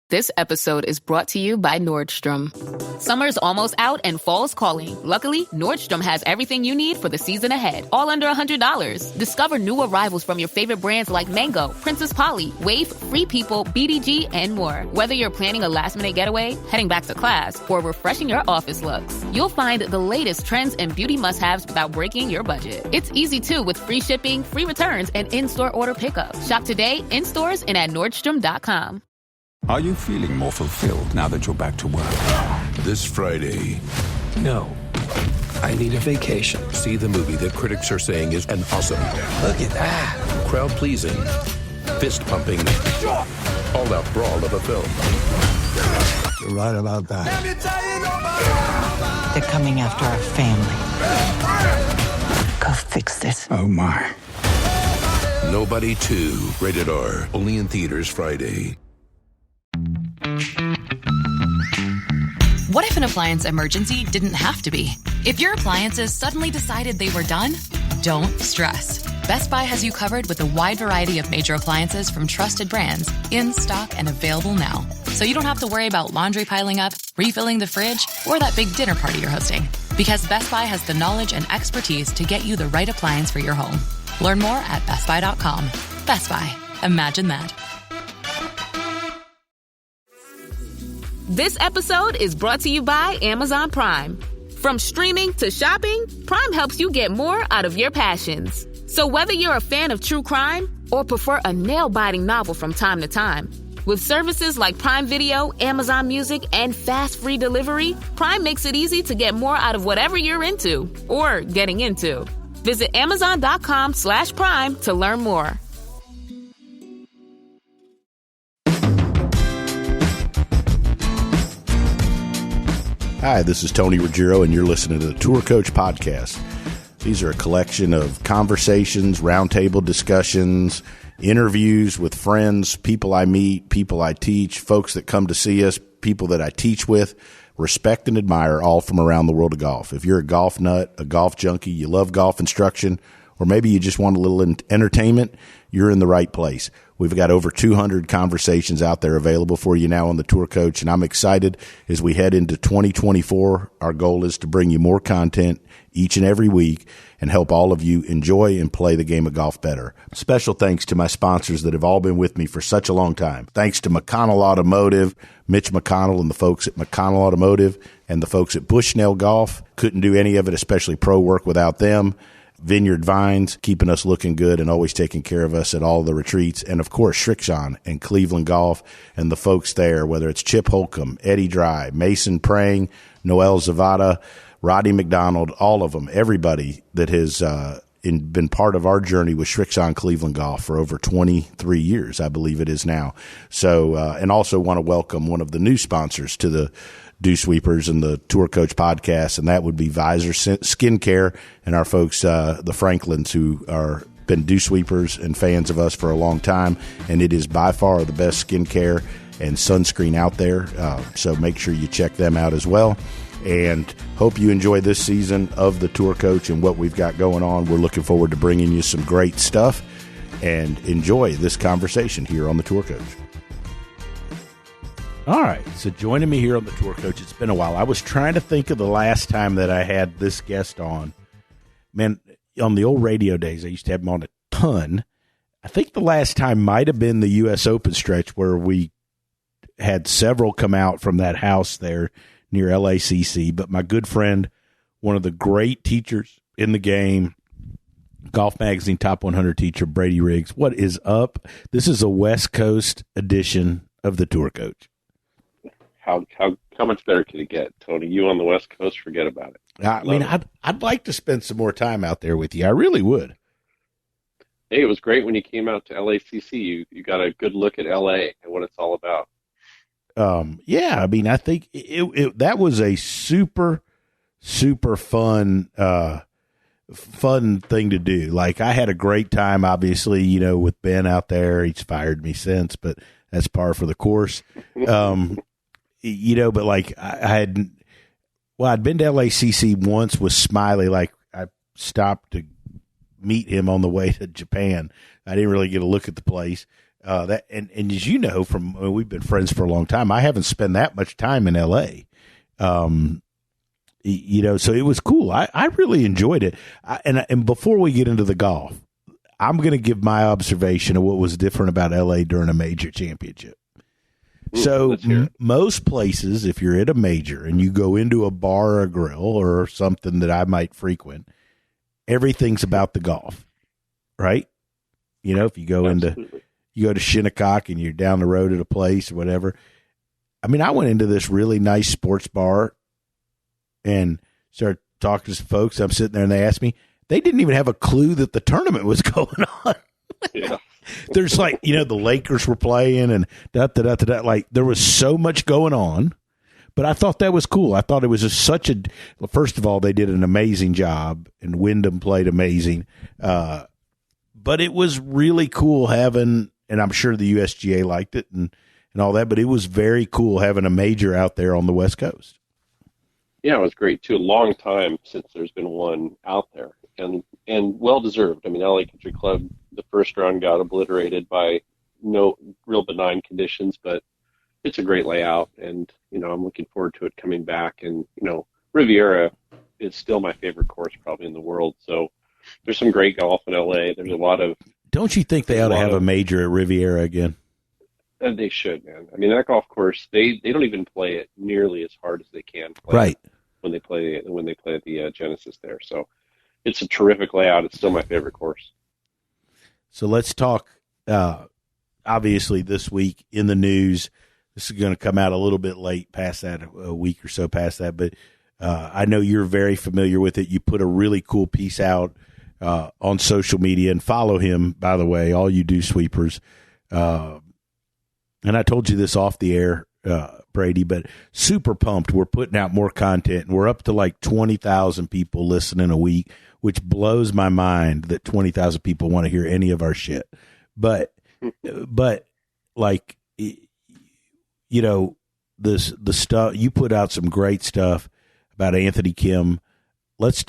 This episode is brought to you by Nordstrom. Summer's almost out and fall's calling. Luckily, Nordstrom has everything you need for the season ahead, all under $100. Discover new arrivals from your favorite brands like Mango, Princess Polly, Wave, Free People, BDG, and more. Whether you're planning a last-minute getaway, heading back to class, or refreshing your office looks, you'll find the latest trends and beauty must-haves without breaking your budget. It's easy, too, with free shipping, free returns, and in-store order pickup. Shop today, in stores, and at Nordstrom.com. Are you feeling more fulfilled now that you're back to work? This Friday. No. I need a vacation. See the movie that critics are saying is an awesome. Look at that. Crowd-pleasing, fist-pumping, all-out brawl of a film. You're right about that. They're coming after our family. Go fix this. Oh, my. Nobody 2. Rated R. Only in theaters Friday. What if an appliance emergency didn't have to be? If your appliances suddenly decided they were done, don't stress. Best Buy has you covered with a wide variety of major appliances from trusted brands, in stock and available now. So you don't have to worry about laundry piling up, refilling the fridge, or that big dinner party you're hosting. Because Best Buy has the knowledge and expertise to get you the right appliance for your home. Learn more at bestbuy.com. Best Buy. Imagine that. This episode is brought to you by Amazon Prime. From streaming to shopping, Prime helps you get more out of your passions. So whether you're a fan of true crime or prefer a nail-biting novel from time to time, with services like Prime Video, Amazon Music, and fast free delivery, Prime makes it easy to get more out of whatever you're into or getting into. Visit Amazon.com/Prime to learn more. Hi, this is Tony Ruggiero, and you're listening to the Tour Coach Podcast. These are a collection of conversations, roundtable discussions, interviews with friends, people I meet, people I teach, folks that come to see us, people that I teach with, respect and admire, all from around the world of golf. If you're a golf nut, a golf junkie, you love golf instruction, or maybe you just want a little entertainment, you're in the right place. We've got over 200 conversations out there available for you now on the Tour Coach, and I'm excited as we head into 2024. Our goal is to bring you more content each and every week and help all of you enjoy and play the game of golf better. Special thanks to my sponsors that have all been with me for such a long time. Thanks to McConnell Automotive, Mitch McConnell and the folks at McConnell Automotive, and the folks at Bushnell Golf. Couldn't do any of it, especially pro work, without them. Vineyard Vines, keeping us looking good and always taking care of us at all the retreats. And, of course, Shrixon and Cleveland Golf and the folks there, whether it's Chip Holcomb, Eddie Dry, Mason Prang, Noel Zavada, Roddy McDonald, all of them, everybody that has been part of our journey with Shrixon Cleveland Golf for over 23 years, I believe it is now. So, and also want to welcome one of the new sponsors to the Dew Sweepers and the Tour Coach Podcast, and that would be Visor Skincare and our folks, the Franklins, who are been Dew Sweepers and fans of us for a long time, and it is by far the best skincare and sunscreen out there, so make sure you check them out as well. And hope you enjoy this season of the Tour Coach and what we've got going on. We're looking forward to bringing you some great stuff, and enjoy this conversation here on the Tour Coach. All right, so joining me here on the Tour Coach, it's been a while. I was trying to think of the last time that I had this guest on. Man, on the old radio days, I used to have him on a ton. I think the last time might have been the U.S. Open stretch where we had several come out from that house there near LACC. But my good friend, one of the great teachers in the game, Golf Magazine Top 100 teacher, Brady Riggs. What is up? This is a West Coast edition of the Tour Coach. How much better can it get, Tony? You on the West Coast, forget about it. I mean, I'd like to spend some more time out there with you. I really would. Hey, it was great when you came out to LACC. You got a good look at LA and what it's all about. Yeah, I mean, I think that was a super, super fun thing to do. Like, I had a great time, obviously, you know, with Ben out there. He's fired me since, but that's par for the course. You know, but like I'd been to LACC once with Smiley. Like, I stopped to meet him on the way to Japan. I didn't really get a look at the place. And as you know, we've been friends for a long time. I haven't spent that much time in LA. So it was cool. I really enjoyed it. And before we get into the golf, I'm going to give my observation of what was different about LA during a major championship. So most places, if you're at a major and you go into a bar or a grill or something that I might frequent, everything's about the golf, right? If you go to Shinnecock and you're down the road at a place or whatever. I mean, I went into this really nice sports bar and started talking to some folks. I'm sitting there and they asked me, they didn't even have a clue that the tournament was going on. Yeah. There's like, the Lakers were playing and da-da-da-da-da. Like there was so much going on, but I thought that was cool. I thought it was first of all, they did an amazing job and Wyndham played amazing. But it was really cool having, and I'm sure the USGA liked it and all that, but it was very cool having a major out there on the West Coast. Yeah, it was great too. A long time since there's been one out there, and well deserved. I mean, LA Country Club, the first round got obliterated by no real benign conditions, but it's a great layout, and I'm looking forward to it coming back. And Riviera is still my favorite course probably in the world. So there's some great golf in LA. There's a lot of. Don't you think they ought to have a major at Riviera again? They should, man. I mean, that golf course, they don't even play it nearly as hard as they can play right when they play at the Genesis there. So it's a terrific layout. It's still my favorite course. So let's talk. Obviously, this week in the news, this is going to come out a little bit late, past that, a week or so past that. But I know you're very familiar with it. You put a really cool piece out on social media, and follow him, by the way, all you do sweepers. And I told you this off the air, Brady, but super pumped. We're putting out more content, and we're up to like 20,000 people listening a week, which blows my mind that 20,000 people want to hear any of our shit. But like, the stuff you put out, some great stuff about Anthony Kim. Let's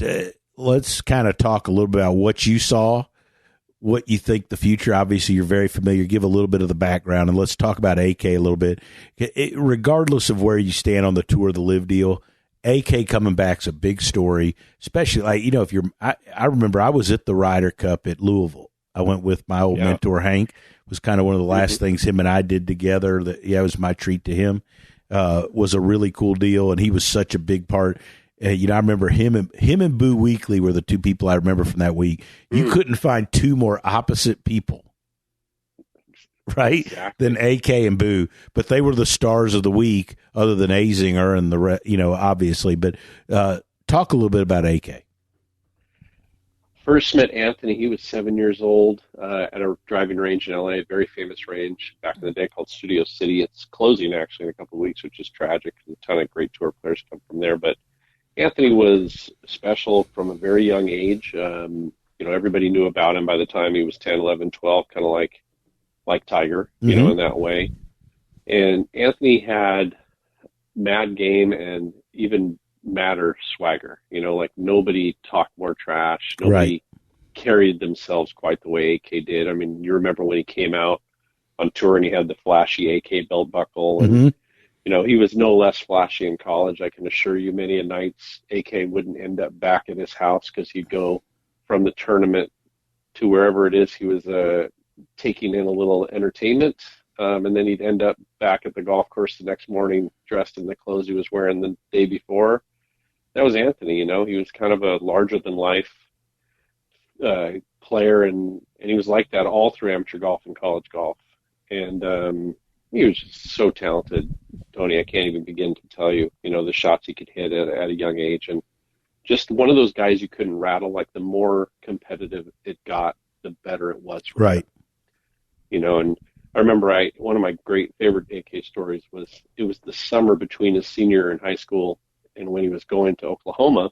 kind of talk a little bit about what you saw, what you think the future. Obviously, you're very familiar. Give a little bit of the background, and let's talk about AK a little bit. Regardless of where you stand on the Tour of the Live deal, AK coming back's a big story, especially like, if you're, I remember I was at the Ryder Cup at Louisville. I went with my old mentor, Hank. It was kind of one of the last things him and I did together. That it was my treat to him. Was a really cool deal, and he was such a big part. I remember him and Boo Weekly were the two people I remember from that week. You couldn't find two more opposite people, right, exactly, than AK and Boo. But they were the stars of the week, other than Azinger and obviously. But talk a little bit about AK. First met Anthony, he was 7 years old at a driving range in LA, a very famous range back in the day called Studio City. It's closing actually in a couple of weeks, which is tragic. A ton of great tour players come from there. But Anthony was special from a very young age. Everybody knew about him by the time he was 10, 11, 12, kind of like Tiger, in that way. And Anthony had mad game and even madder swagger, like nobody talked more trash. Nobody carried themselves quite the way AK did. I mean, you remember when he came out on tour and he had the flashy AK belt buckle, and he was no less flashy in college. I can assure you many a nights AK wouldn't end up back at his house because he'd go from the tournament to wherever it is he was taking in a little entertainment, and then he'd end up back at the golf course the next morning dressed in the clothes he was wearing the day before. That was Anthony. He was kind of a larger than life player, and he was like that all through amateur golf and college golf. And he was just so talented, Tony. I can't even begin to tell you, the shots he could hit at a young age, and just one of those guys you couldn't rattle. Like the more competitive it got, the better it was. Right. And I remember one of my great favorite AK stories was it was the summer between his senior year in high school and when he was going to Oklahoma,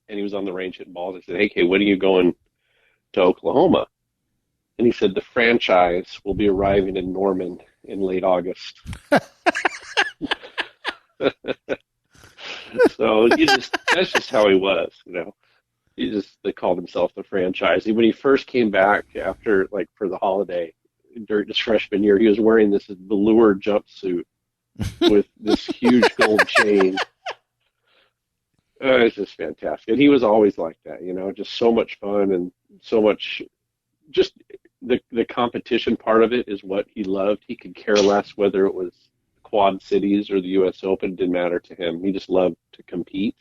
and he was on the range hitting balls. I said, "Hey, when are you going to Oklahoma?" And he said, "The franchise will be arriving in Norman in late August." So that's just how he was, They called himself the franchise. When he first came back after, for the holiday, during his freshman year. He was wearing this velour jumpsuit with this huge gold chain. It's just fantastic. And he was always like that, just so much fun and so much, just the competition part of it is what he loved. He could care less whether it was Quad Cities or the U.S. Open. It didn't matter to him. He just loved to compete.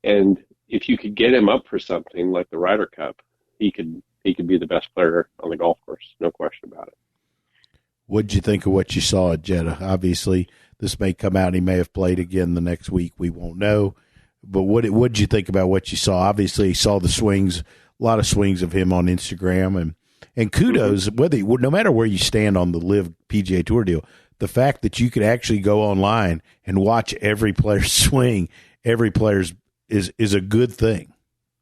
And if you could get him up for something like the Ryder Cup, he could be the best player on the golf course, no question about it. What did you think of what you saw at Jeddah? Obviously, this may come out. He may have played again the next week. We won't know. But what did you think about what you saw? Obviously, you saw the swings, a lot of swings of him on Instagram, and kudos. No matter where you stand on the Live PGA Tour deal, the fact that you could actually go online and watch every player swing, every player's is a good thing,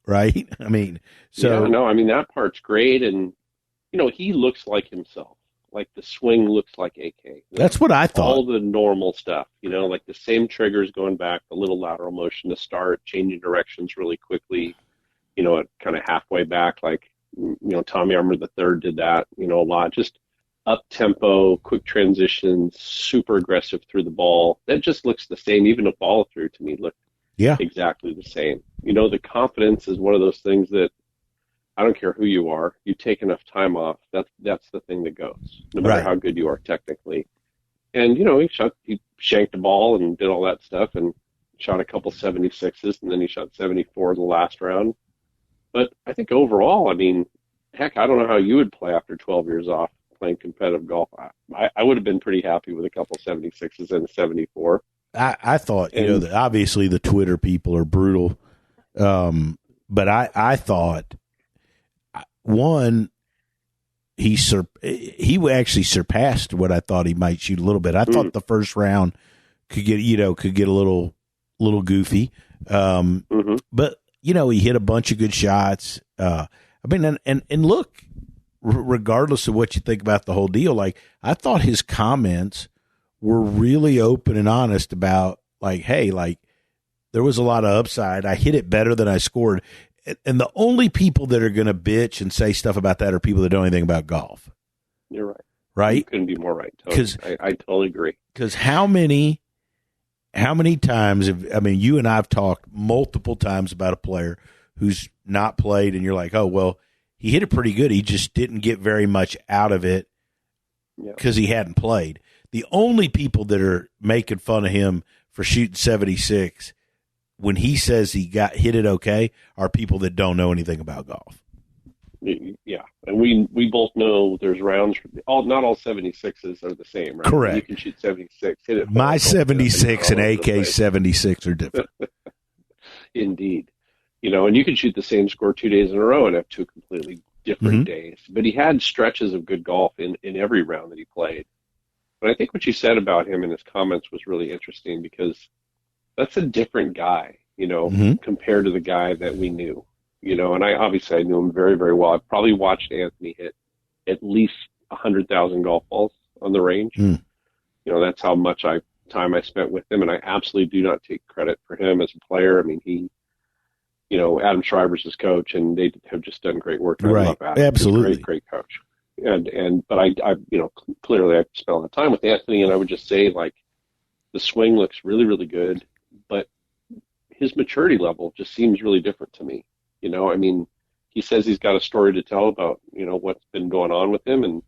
right? I mean, so that part's great, and he looks like himself. Like the swing looks like AK. That's what I thought. All the normal stuff, like the same triggers going back, the little lateral motion to start, changing directions really quickly, at kind of halfway back, like, Tommy Armour III did that, a lot. Just up tempo, quick transitions, super aggressive through the ball. That just looks the same. Even a follow through to me looked exactly the same. The confidence is one of those things that I don't care who you are. You take enough time off. That's the thing that goes, no matter how good you are technically. And he shanked the ball and did all that stuff and shot a couple 76s, and then he shot 74 in the last round. But I think overall, heck, I don't know how you would play after 12 years off playing competitive golf. I would have been pretty happy with a couple 76s and a 74. I thought, that obviously the Twitter people are brutal, but I thought. One, he actually surpassed what I thought he might shoot a little bit. I thought the first round could get a little goofy, but he hit a bunch of good shots. And look, regardless of what you think about the whole deal, like I thought his comments were really open and honest about like, hey, like there was a lot of upside. I hit it better than I scored. And the only people that are going to bitch and say stuff about that are people that don't know anything about golf. You're right. Right? You couldn't be more right. I totally agree. Because how many times you and I have talked multiple times about a player who's not played, and you're like, oh, well, he hit it pretty good. He just didn't get very much out of it because he hadn't played. The only people that are making fun of him for shooting 76 when he says he hit it okay are people that don't know anything about golf. Yeah, and we both know there's rounds. Not all 76s are the same, right? Correct. You can shoot 76, hit it. My 76 and AK 76 are different. Indeed. And you can shoot the same score 2 days in a row and have two completely different days. But he had stretches of good golf in every round that he played. But I think what you said about him in his comments was really interesting because that's a different guy, compared to the guy that we knew, and I knew him very, very well. I probably watched Anthony hit at least 100,000 golf balls on the range. That's how much time I spent with him. And I absolutely do not take credit for him as a player. He, Adam Schreiber's his coach, and they have just done great work. Right. I love Adam. Absolutely. He's a great coach. But I clearly I spent a lot of time with Anthony, and I would just say like the swing looks really, really good. But his maturity level just seems really different to me. He says he's got a story to tell about, what's been going on with him. And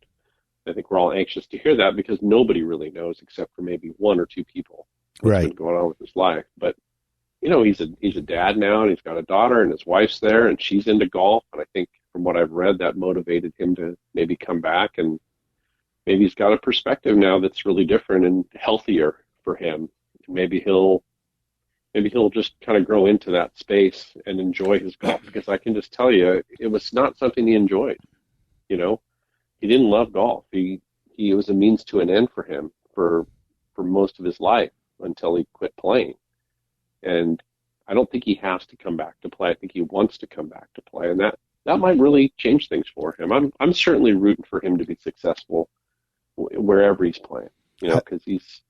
I think we're all anxious to hear that because nobody really knows except for maybe one or two people what's been going on with his life. But, he's a dad now, and he's got a daughter, and his wife's there, and she's into golf. And I think from what I've read, that motivated him to maybe come back, and maybe he's got a perspective now that's really different and healthier for him. Maybe he'll just kind of grow into that space and enjoy his golf, because I can just tell you, it was not something he enjoyed. He didn't love golf. He was a means to an end for him for most of his life until he quit playing. And I don't think he has to come back to play. I think he wants to come back to play, and that might really change things for him. I'm certainly rooting for him to be successful wherever he's playing. Because he's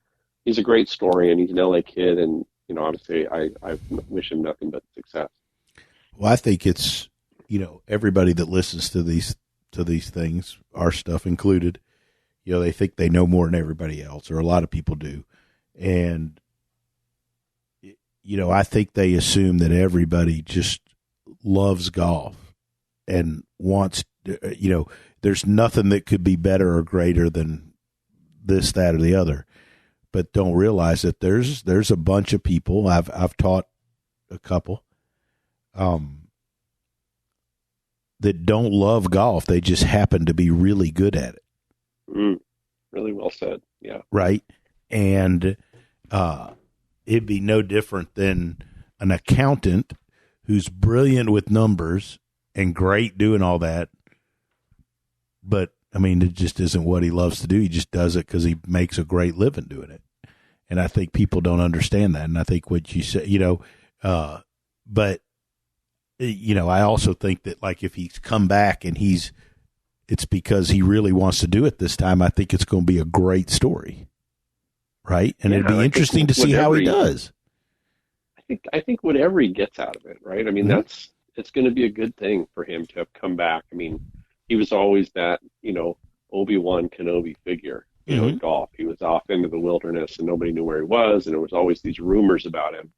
a great story, and he's an LA kid, and obviously, I wish him nothing but success. Well, I think it's, everybody that listens to to these things, our stuff included. You know, they think they know more than everybody else, or a lot of people do. And, you know, I think they assume that everybody just loves golf and wants, you know, there's nothing that could be better or greater than this, that, or the other. But don't realize that there's a bunch of people. I've taught a couple that don't love golf. They just happen to be really good at it. Really well said. Yeah. Right. And it'd be no different than an accountant who's brilliant with numbers and great doing all that. But, I mean, it just isn't what he loves to do. He just does it because he makes a great living doing it. And I think people don't understand that. And I think what you say, you know, but, you know, I also think that, like, if he's come back and it's because he really wants to do it this time, I think it's going to be a great story. Right? And it'd be interesting to see how he does. I think whatever he gets out of it, right? I mean, it's going to be a good thing for him to have come back. I mean, he was always that, you know, Obi-Wan Kenobi figure, you know, in golf. He was off into the wilderness and nobody knew where he was, and there was always these rumors about him.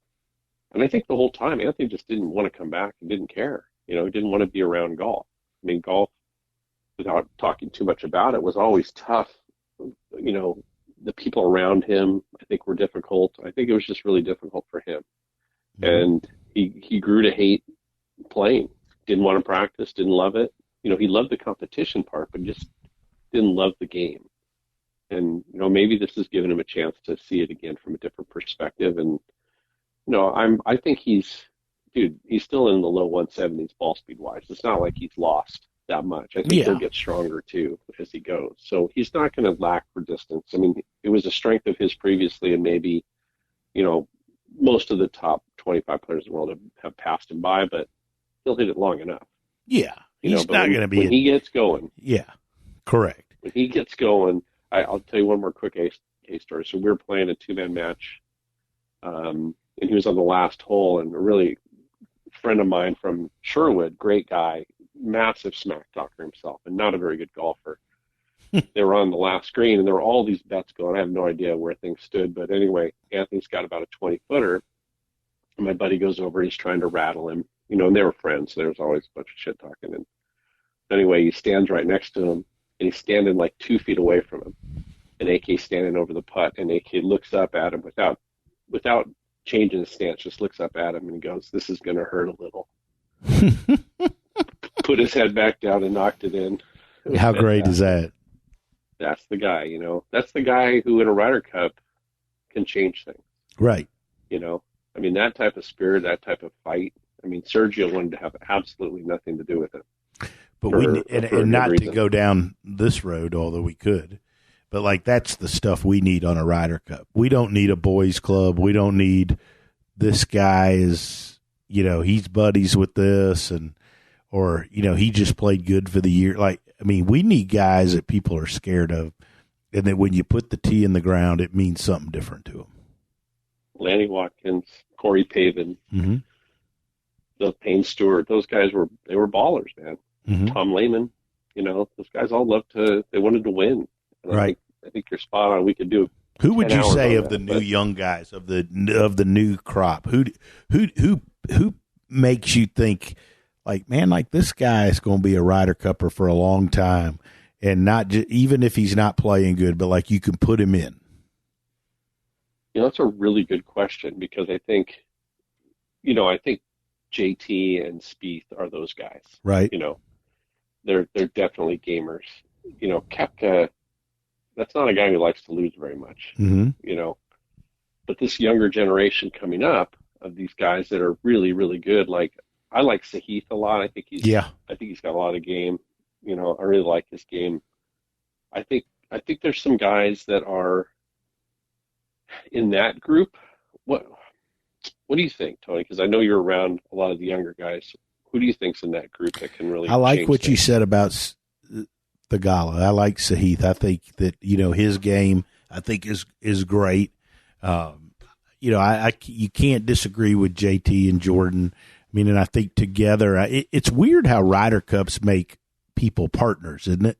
And I think the whole time Anthony just didn't want to come back and didn't care. You know, he didn't want to be around golf. I mean, golf, without talking too much about it, was always tough. You know, the people around him, I think, were difficult. I think it was just really difficult for him. And he grew to hate playing. Didn't want to practice, didn't love it. You know, he loved the competition part, but just didn't love the game. And, you know, maybe this has given him a chance to see it again from a different perspective. And, you know, I think he's still in the low 170s ball speed wise. It's not like he's lost that much. I think he'll get stronger too as he goes. So he's not going to lack for distance. I mean, it was a strength of his previously, and maybe, you know, most of the top 25 players in the world have passed him by, but he'll hit it long enough. Yeah. He's not going to be. When he gets going. Yeah. Correct. When he gets going, I'll tell you one more quick case story. So we were playing a two-man match, and he was on the last hole, and a really friend of mine from Sherwood, great guy, massive smack talker himself, and not a very good golfer. They were on the last green, and there were all these bets going. I have no idea where things stood, but anyway, Anthony's got about a 20-footer, and my buddy goes over, and he's trying to rattle him, you know, and they were friends, so there was always a bunch of shit talking. And anyway, he stands right next to him, and he's standing like 2 feet away from him, and AK's standing over the putt, and AK looks up at him without changing his stance, just looks up at him, and he goes, "This is going to hurt a little." Put his head back down and knocked it in. How great is that? That's the guy, you know. That's the guy who in a Ryder Cup can change things. Right. You know, I mean, that type of spirit, that type of fight. I mean, Sergio wanted to have absolutely nothing to do with it. But and not to go down this road, although we could. But, like, that's the stuff we need on a Ryder Cup. We don't need a boys club. We don't need this guy is, you know, he's buddies with this or, you know, he just played good for the year. Like, I mean, we need guys that people are scared of, and that when you put the tee in the ground, it means something different to them. Lanny Watkins, Corey Pavin, Bill Payne Stewart, those guys were ballers, man. Tom Lehman, you know, those guys all they wanted to win. And right. I think you're spot on. We could do. Who would you say of the new young guys of the new crop? Who makes you think, like, man, like, this guy is going to be a Ryder Cupper for a long time, and not just, even if he's not playing good, but like you can put him in? You know, that's a really good question, because I think JT and Spieth are those guys. Right. You know, they're definitely gamers. You know, Koepka, that's not a guy who likes to lose very much. You know, but this younger generation coming up of these guys that are really, really good, like, I like Sahith a lot. I think he's got a lot of game. You know, I really like his game. I think there's some guys that are in that group. What do you think, Tony? Because I know you're around a lot of the younger guys. Who do you think's in that group that can really? I like what you said about the Gala. I like Sahith. I think that, you know, his game, I think is great. You know, you can't disagree with JT and Jordan. I mean, and I think together, it's weird how Ryder Cups make people partners, isn't it?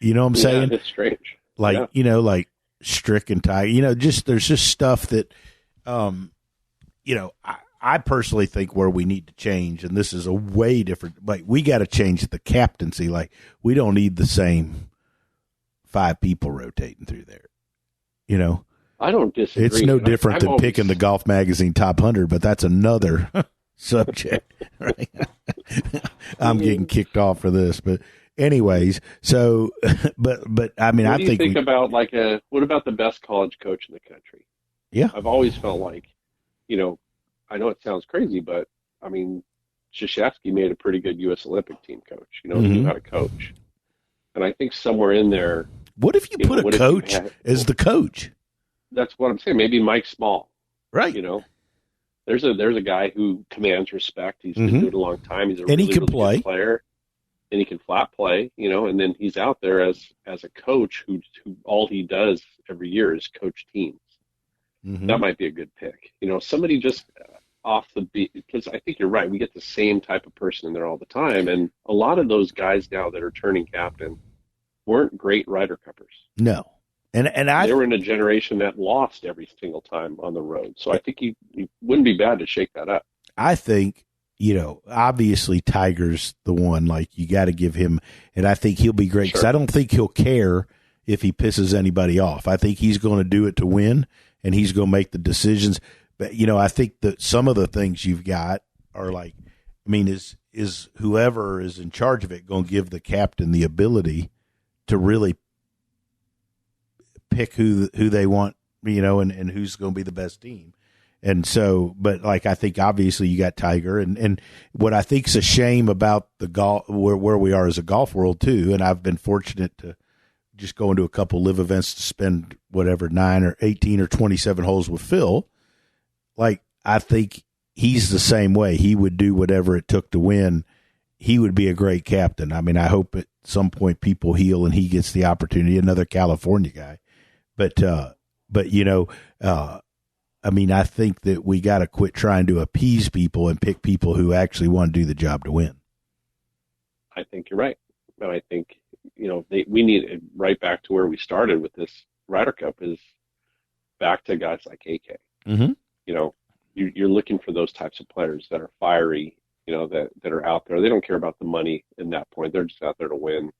You know what I'm saying? It's strange. Like, like Strick and Tiger, there's just stuff that, I personally think where we need to change, and this is a way different, like we got to change the captaincy. Like we don't need the same 5 people rotating through there, I don't disagree. It's no different than picking the Golf Magazine Top 100, but that's another subject. Right? I'm getting kicked off for this, but anyways, so, but I mean, I think about what about the best college coach in the country? Yeah. I've always felt like, I know it sounds crazy, but I mean, Krzyzewski made a pretty good U.S. Olympic team coach, he knew how to coach. And I think somewhere in there. What if you put a coach as the coach? That's what I'm saying. Maybe Mike Small. Right. There's a guy who commands respect. He's been doing it a long time. He's a really good player. And he can flat play, and then he's out there as a coach who all he does every year is coach teams. That might be a good pick. Somebody just off the beat, because I think you're right. We get the same type of person in there all the time. And a lot of those guys now that are turning captain weren't great Ryder Cuppers. No. And they were in a generation that lost every single time on the road. So I think you wouldn't be bad to shake that up. I think, obviously Tiger's the one, like you got to give him, and I think he'll be great because I don't think he'll care if he pisses anybody off. I think he's going to do it to win, and he's going to make the decisions. But, I think that some of the things you've got are like, I mean, is whoever is in charge of it going to give the captain the ability to really pick who they want, and who's going to be the best team. And so, but like, I think obviously you got Tiger, and what I think's a shame about the golf, where we are as a golf world too. And I've been fortunate to just go into a couple live events to spend whatever 9 or 18 or 27 holes with Phil. Like, I think he's the same way. He would do whatever it took to win. He would be a great captain. I mean, I hope at some point people heal and he gets the opportunity, another California guy. But I mean, I think that we got to quit trying to appease people and pick people who actually want to do the job to win. I think you're right. And I think, we need it right back to where we started with this Ryder Cup, is back to guys like AK. You're looking for those types of players that are fiery, that are out there. They don't care about the money in that point. They're just out there to win.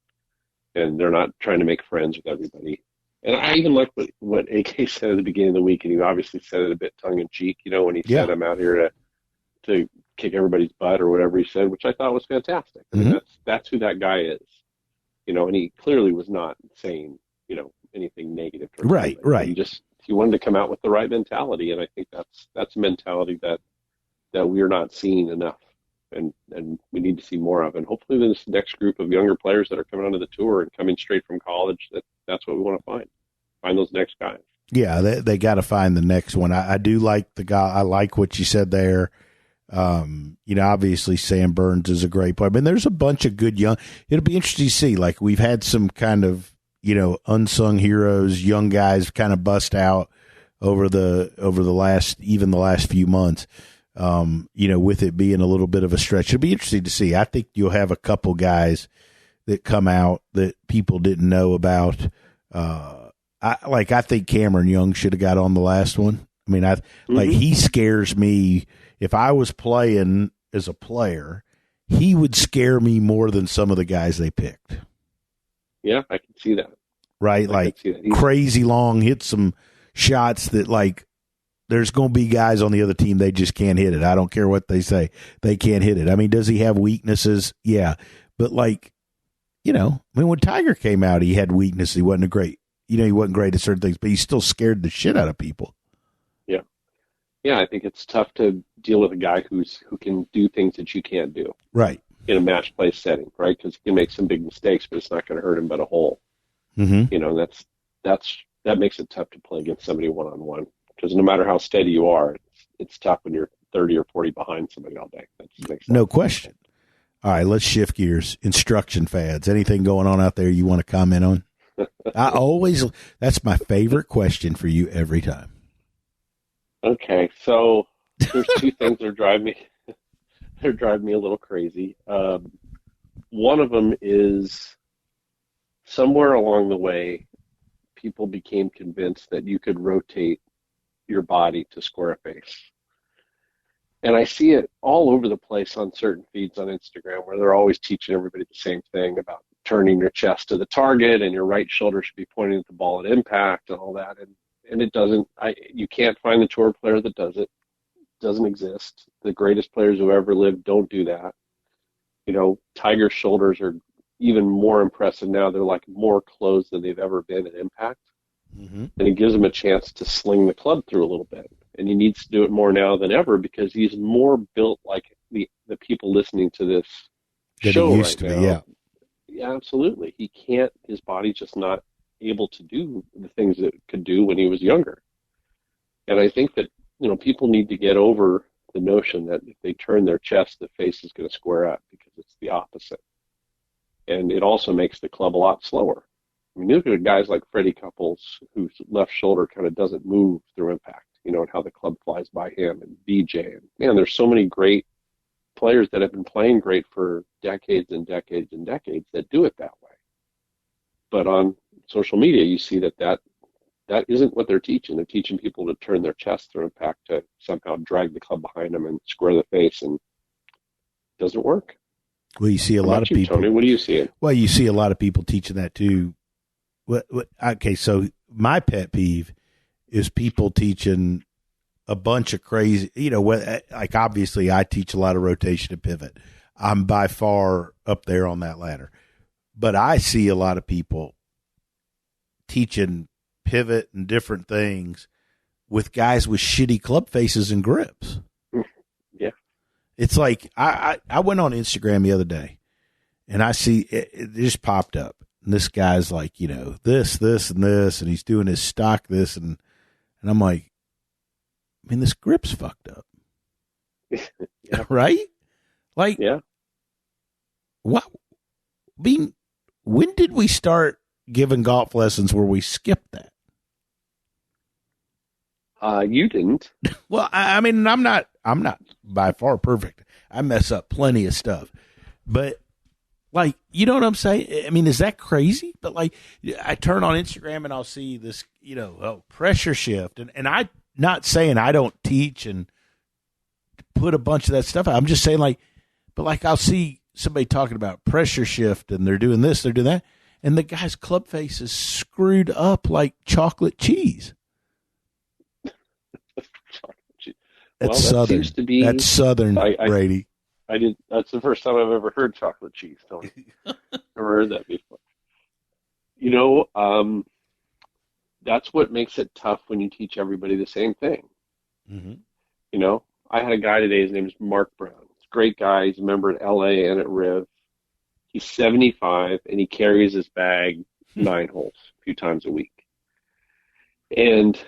And they're not trying to make friends with everybody. And I even like what AK said at the beginning of the week, and he obviously said it a bit tongue-in-cheek, when he said, I'm out here to kick everybody's butt or whatever he said, which I thought was fantastic. I mean, that's who that guy is, and he clearly was not saying, anything negative. Right. He wanted to come out with the right mentality, and I think that's a mentality that we're not seeing enough, and we need to see more of. And hopefully this next group of younger players that are coming onto the tour and coming straight from college, that's what we want to find those next guys. Yeah, they got to find the next one. I do like the guy. I like what you said there. Obviously Sam Burns is a great player. I mean, there's a bunch of good young. It'll be interesting to see. Like, we've had some kind of unsung heroes, young guys kind of bust out over the last few months. With it being a little bit of a stretch, it'll be interesting to see. I think you'll have a couple guys that come out that people didn't know about. I think Cameron Young should have got on the last one. I mean, he scares me. If I was playing as a player, he would scare me more than some of the guys they picked. Yeah, I can see that. Right? Crazy long, hit some shots that, like, there's going to be guys on the other team, they just can't hit it. I don't care what they say. They can't hit it. I mean, does he have weaknesses? Yeah. But, when Tiger came out, he had weaknesses. He wasn't he wasn't great at certain things, but he still scared the shit out of people. Yeah. Yeah, I think it's tough to deal with a guy who can do things that you can't do. Right. In a match play setting, right? Because he can make some big mistakes, but it's not going to hurt him but a hole. That makes it tough to play against somebody one-on-one. Because no matter how steady you are, it's tough when you're 30 or 40 behind somebody all day. No question. All right, let's shift gears. Instruction fads. Anything going on out there you want to comment on? That's my favorite question for you every time. Okay, so there's two things that drive me a little crazy. One of them is somewhere along the way, people became convinced that you could rotate your body to square a face. And I see it all over the place on certain feeds on Instagram where they're always teaching everybody the same thing about turning your chest to the target and your right shoulder should be pointing at the ball at impact and all that. And it doesn't, you can't find the tour player that does it. It doesn't exist. The greatest players who ever lived don't do that. You know, Tiger's shoulders are even more impressive now. They're like more closed than they've ever been at impact. Mm-hmm. And it gives him a chance to sling the club through a little bit. And he needs to do it more now than ever because he's more built like the people listening to this show right now. Yeah. Yeah, absolutely. He can't, his body's just not able to do the things that it could do when he was younger. And I think that, you know, people need to get over the notion that if they turn their chest, the face is going to square up because it's the opposite. And it also makes the club a lot slower. I mean, you look at guys like Freddie Couples, whose left shoulder kind of doesn't move through impact, you know, and how the club flies by him, and BJ. And man, there's so many great players that have been playing great for decades and decades and decades that do it that way. But on social media, you see that isn't what they're teaching. They're teaching people to turn their chest through impact to somehow drag the club behind them and square the face, and it doesn't work. Well, you see a lot of people. Tony, what do you see? Well, you see a lot of people teaching that too. Okay, so my pet peeve is people teaching a bunch of crazy, you know, like obviously I teach a lot of rotation and pivot. I'm by far up there on that ladder. But I see a lot of people teaching pivot and different things with guys with shitty club faces and grips. Yeah. It's like I went on Instagram the other day and I see it just popped up. And this guy's like, you know, this, and this, and he's doing his stock this, and I'm like, I mean, this grip's fucked up. Yeah. Right? Like, yeah. What? I mean, when did we start giving golf lessons where we skipped that? You didn't. Well, I mean, I'm not by far perfect. I mess up plenty of stuff, but like, you know what I'm saying? I mean, is that crazy? But like, I turn on Instagram and I'll see this, you know, pressure shift, and I'm not saying I don't teach and put a bunch of that stuff out. I'm just saying, like, but like, I'll see somebody talking about pressure shift and they're doing this, they're doing that, and the guy's club face is screwed up like chocolate cheese. That's Southern. Seems to be, that's Southern, Brady. That's the first time I've ever heard chocolate cheese, Tony. Never heard that before. You know, that's what makes it tough when you teach everybody the same thing. Mm-hmm. You know, I had a guy today, his name is Mark Brown. He's a great guy. He's a member at LA and at Riv. He's 75 and he carries his bag 9 holes a few times a week. And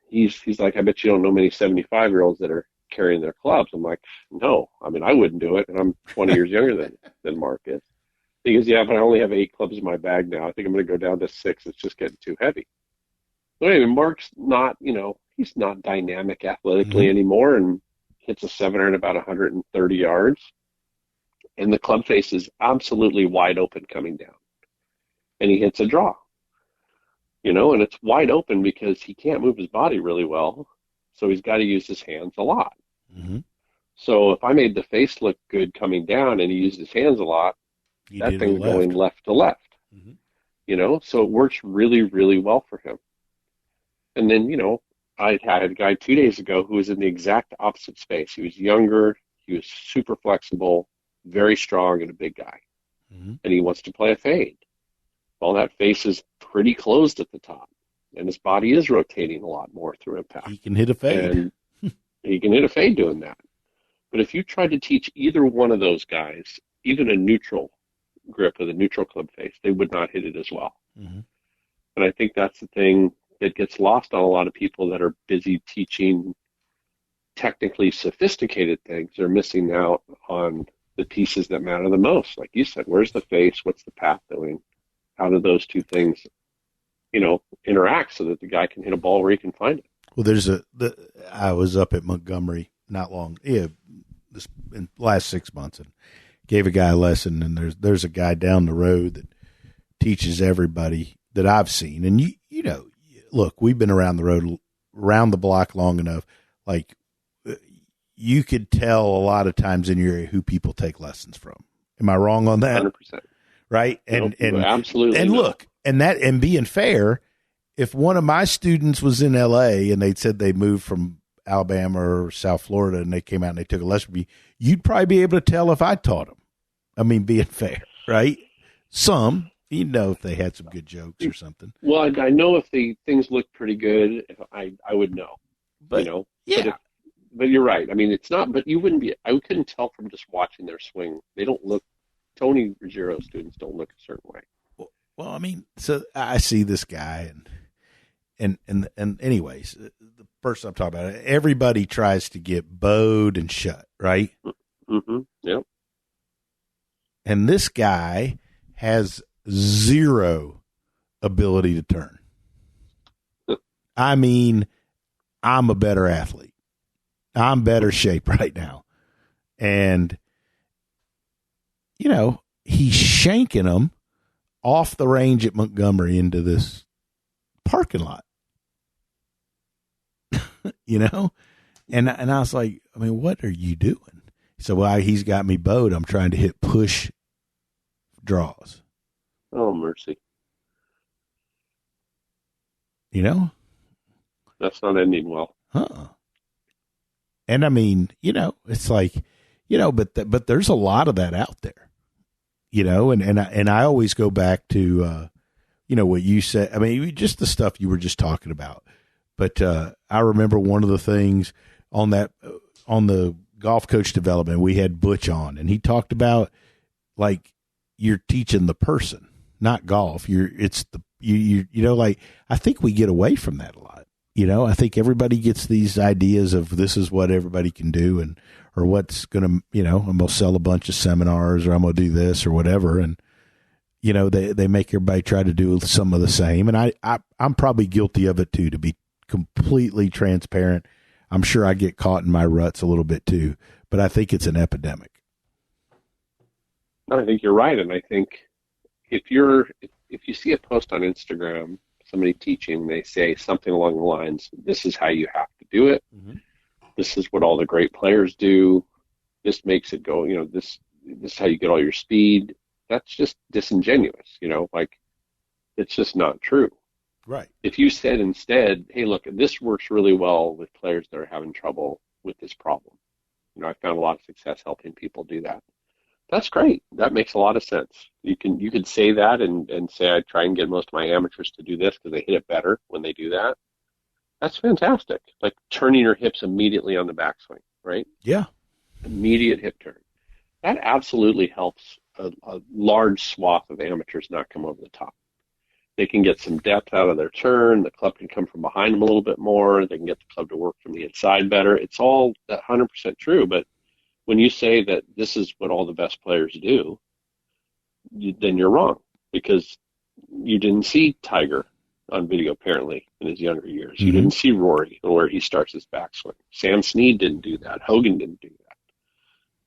he's like, I bet you don't know many 75-year-olds that are carrying their clubs. I'm like, no, I mean, I wouldn't do it. And I'm 20 years younger than Mark is. He goes, yeah, but I only have 8 clubs in my bag now. I think I'm going to go down to 6. It's just getting too heavy. So anyway, Mark's not, you know, he's not dynamic athletically anymore and hits a 7 at about 130 yards. And the club face is absolutely wide open coming down. And he hits a draw. You know, and it's wide open because he can't move his body really well. So he's got to use his hands a lot. Mm-hmm. So if I made the face look good coming down and he used his hands a lot, that thing's going left to left. Mm-hmm. You know, so it works really, really well for him. And then, you know, I had a guy 2 days ago who was in the exact opposite space. He was younger, he was super flexible, very strong, and a big guy. Mm-hmm. And he wants to play a fade. Well, that face is pretty closed at the top, and his body is rotating a lot more through impact. He can hit a fade. And he can hit a fade doing that. But if you tried to teach either one of those guys, even a neutral grip with a neutral club face, they would not hit it as well. Mm-hmm. And I think that's the thing that gets lost on a lot of people that are busy teaching technically sophisticated things. They're missing out on the pieces that matter the most. Like you said, where's the face? What's the path doing? How do those two things, you know, interact so that the guy can hit a ball where he can find it? Well, I was up at Montgomery not long, in the last 6 months, and gave a guy a lesson, and there's a guy down the road that teaches everybody that I've seen. And you know, look, we've been around the block long enough. Like, you could tell a lot of times in your area who people take lessons from. Am I wrong on that? 100%. Right? And absolutely. And look, and being fair, if one of my students was in LA and they said they moved from Alabama or South Florida and they came out and they took a lesson from you, you'd probably be able to tell if I taught them. I mean, being fair, right? Some, you know, if they had some good jokes or something. Well, I know if the things look pretty good, I would know. But, you know, yeah. But you're right. I mean, it's not. But you wouldn't be. I couldn't tell from just watching their swing. They don't look. Tony Ruggiero students don't look a certain way. Well, I mean, so I see this guy, and anyways, the person I'm talking about, everybody tries to get bowed and shut, right? Mm-hmm. Yep. And this guy has zero ability to turn. I mean, I'm a better athlete. I'm better shape right now. And, you know, he's shanking them off the range at Montgomery into this parking lot. You know? And I was like, I mean, what are you doing? He said, well, he's got me bowed. I'm trying to hit push draws. Oh, mercy. You know? That's not ending well. And I mean, you know, it's like, you know, but there's a lot of that out there, you know, and I always go back to, you know, what you said. I mean, just the stuff you were just talking about. But I remember one of the things on the golf coach development, we had Butch on, and he talked about, like, you're teaching the person, not golf. You know, like, I think we get away from that a lot. You know, I think everybody gets these ideas of this is what everybody can do, or what's going to, you know, I'm going to sell a bunch of seminars, or I'm going to do this or whatever. And, you know, they make everybody try to do some of the same. And I'm probably guilty of it too, to be completely transparent. I'm sure I get caught in my ruts a little bit too, but I think it's an epidemic. I think you're right. And I think if you see a post on Instagram, somebody teaching, they say something along the lines, this is how you have to do it. Mm-hmm. This is what all the great players do. This makes it go, you know, this is how you get all your speed. That's just disingenuous, you know, like, it's just not true. Right. If you said instead, hey, look, this works really well with players that are having trouble with this problem. You know, I found a lot of success helping people do that. That's great. That makes a lot of sense. You could say that and say, I try and get most of my amateurs to do this because they hit it better when they do that. That's fantastic. Like turning your hips immediately on the backswing, right? Yeah. Immediate hip turn. That absolutely helps a large swath of amateurs not come over the top. They can get some depth out of their turn. The club can come from behind them a little bit more. They can get the club to work from the inside better. It's all 100% true, but when you say that this is what all the best players do, then you're wrong, because you didn't see Tiger on video, apparently, in his younger years. Mm-hmm. You didn't see Rory where he starts his backswing. Sam Snead didn't do that. Hogan didn't do that.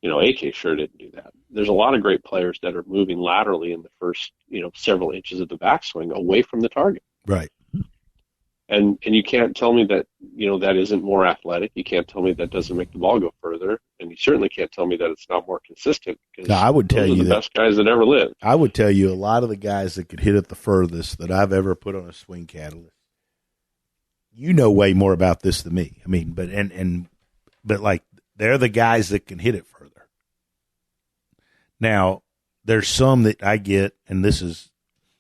You know, AK sure didn't do that. There's a lot of great players that are moving laterally in the first, you know, several inches of the backswing away from the target. Right. And you can't tell me that, you know, that isn't more athletic. You can't tell me that doesn't make the ball go further. And you certainly can't tell me that it's not more consistent. Because I would tell you the best guys that ever lived. I would tell you a lot of the guys that could hit it the furthest that I've ever put on a swing catalyst. You know way more about this than me. I mean, but like, they're the guys that can hit it further. Now, there's some that I get, and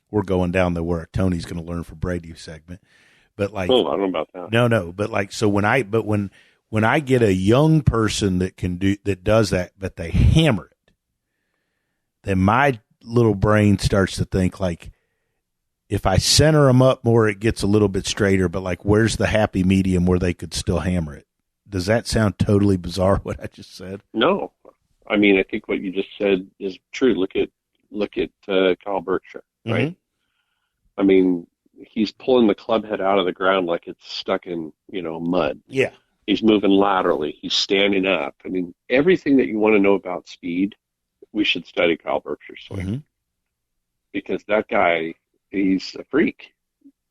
we're going down the where Tony's going to learn for Brady segment. But like, I don't know about that. No. But like, so when I get a young person that does that, but they hammer it, then my little brain starts to think like, if I center them up more, it gets a little bit straighter. But like, where's the happy medium where they could still hammer it? Does that sound totally bizarre? What I just said? No, I mean, I think what you just said is true. Look at Kyle Berkshire, right? Mm-hmm. I mean, he's pulling the club head out of the ground like it's stuck in, you know, mud. Yeah. He's moving laterally. He's standing up. I mean, everything that you want to know about speed we should study Kyle Berkshire's swing, because that guy, he's a freak,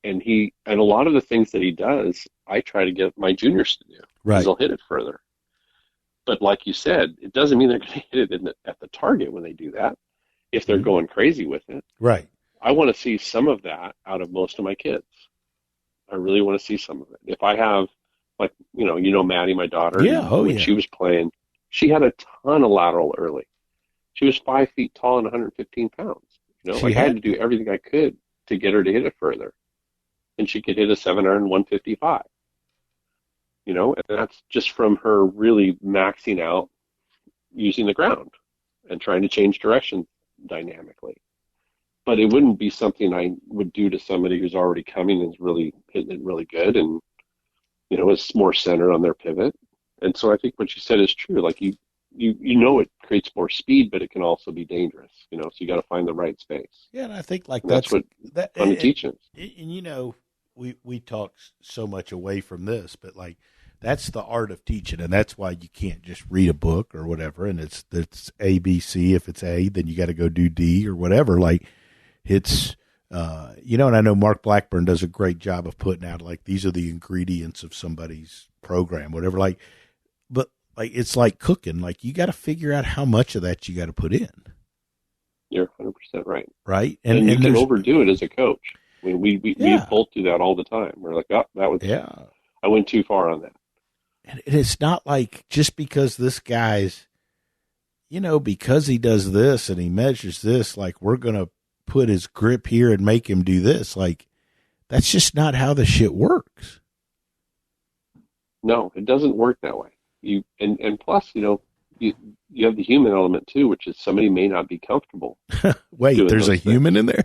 and a lot of the things that he does, I try to get my juniors to do, because they'll hit it further. But like you said, it doesn't mean they're going to hit it at the target when they do that, if they're going crazy with it. Right. I want to see some of that out of most of my kids. I really want to see some of it. If I have, like, Maddie, my daughter, when she was playing, she had a ton of lateral early. She was 5 feet tall and 115 pounds. I had to do everything I could to get her to hit it further. And she could hit a 7-iron 155. And that's just from her really maxing out using the ground and trying to change direction dynamically. But it wouldn't be something I would do to somebody who's already coming and is really hitting it really good and, is more centered on their pivot. And so I think what you said is true. Like, it creates more speed, but it can also be dangerous, so you got to find the right space. Yeah, and I think that's what I'm teaching. And we talk so much away from this, but like, that's the art of teaching, and that's why you can't just read a book or whatever, and it's A, B, C. If it's A, then you got to go do D or whatever. Like, it's, and I know Mark Blackburn does a great job of putting out, like, these are the ingredients of somebody's program, whatever. Like, but like, it's like cooking. Like, you got to figure out how much of that you got to put in. You're 100% right. Right. And you can overdo it as a coach. I mean, we both do that all the time. We're like, I went too far on that. And it's not like just because this guy's, because he does this and he measures this, like, we're going to put his grip here and make him do this. Like, that's just not how the shit works. No, it doesn't work that way. And plus, you have the human element too, which is somebody may not be comfortable. Wait, there's a human in there?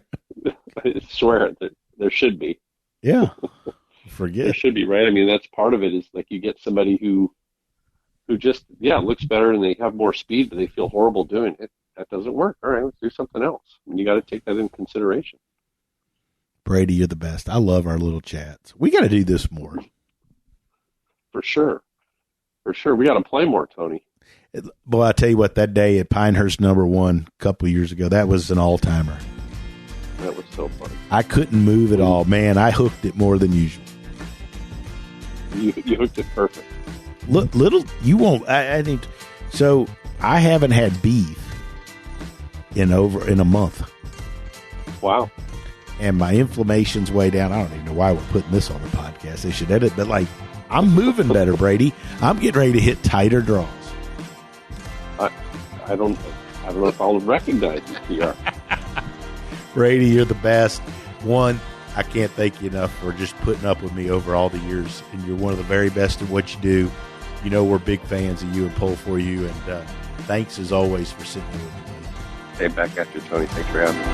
I swear there should be. Yeah. Forget. There should be, right? I mean, that's part of it, is like you get somebody who just, looks better and they have more speed, but they feel horrible doing it. That doesn't work. All right, let's do something else. I mean, you got to take that in consideration. Brady, you're the best. I love our little chats. We got to do this more. For sure. We got to play more, Tony. Boy, I tell you what, that day at Pinehurst #1 a couple of years ago, that was an all-timer. That was so funny. I couldn't move at all. Man, I hooked it more than usual. You hooked it perfect. Look, you won't. I think so. I haven't had beef in a month. Wow. And my inflammation's way down. I don't even know why we're putting this on the podcast. They should edit, but like, I'm moving better, Brady. I'm getting ready to hit tighter draws. I don't know if I'll recognize you. PR. Brady, you're the best. One, I can't thank you enough for just putting up with me over all the years, and you're one of the very best at what you do. We're big fans of you and pull for you, and thanks as always for sitting here with me. Hey, back after Tony. Thanks for having me.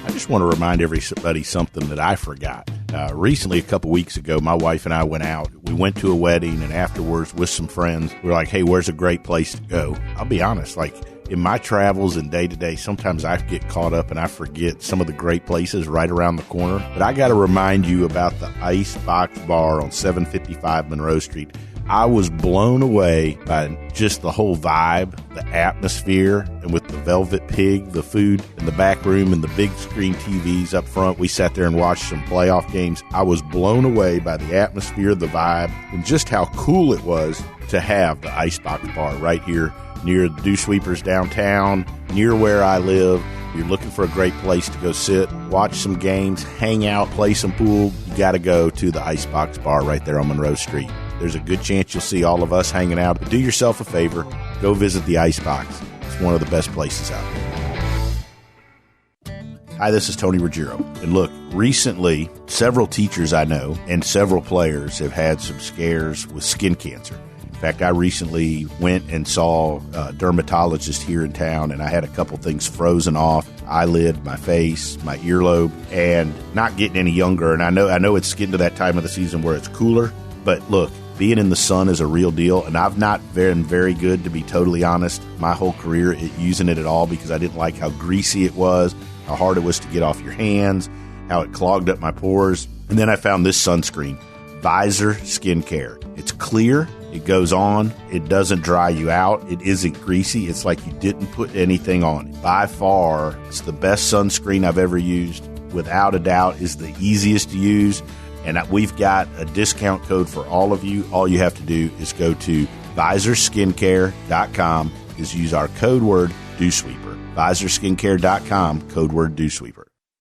I just want to remind everybody something that I forgot. Recently, a couple weeks ago, my wife and I went out. We went to a wedding, and afterwards with some friends, we were like, hey, where's a great place to go? I'll be honest, like, in my travels and day-to-day, sometimes I get caught up and I forget some of the great places right around the corner. But I got to remind you about the Icebox Bar on 755 Monroe Street. I was blown away by just the whole vibe, the atmosphere, and with the Velvet Pig, the food in the back room and the big screen TVs up front. We sat there and watched some playoff games. I was blown away by the atmosphere, the vibe, and just how cool it was to have the Icebox Bar right here near the Dew Sweepers downtown, near where I live. You're looking for a great place to go sit, watch some games, hang out, play some pool, you got to go to the Icebox Bar right there on Monroe Street. There's a good chance you'll see all of us hanging out. But do yourself a favor, go visit the Icebox. It's one of the best places out there. Hi, this is Tony Ruggiero. And look, recently, several teachers I know and several players have had some scares with skin cancer. In fact, I recently went and saw a dermatologist here in town, and I had a couple things frozen off, eyelid, my face, my earlobe, and not getting any younger. And I know it's getting to that time of the season where it's cooler, but look, being in the sun is a real deal, and I've not been very good, to be totally honest, my whole career at using it at all, because I didn't like how greasy it was, how hard it was to get off your hands, how it clogged up my pores. And then I found this sunscreen, Visor Skincare. It's clear, It goes on. It doesn't dry you out. It isn't greasy. It's like you didn't put anything on it. By far, it's the best sunscreen I've ever used. Without a doubt, is the easiest to use. And we've got a discount code for all of you. All you have to do is go to visorskincare.com, use our code word DewSweeper. visorskincare.com, code word DewSweeper.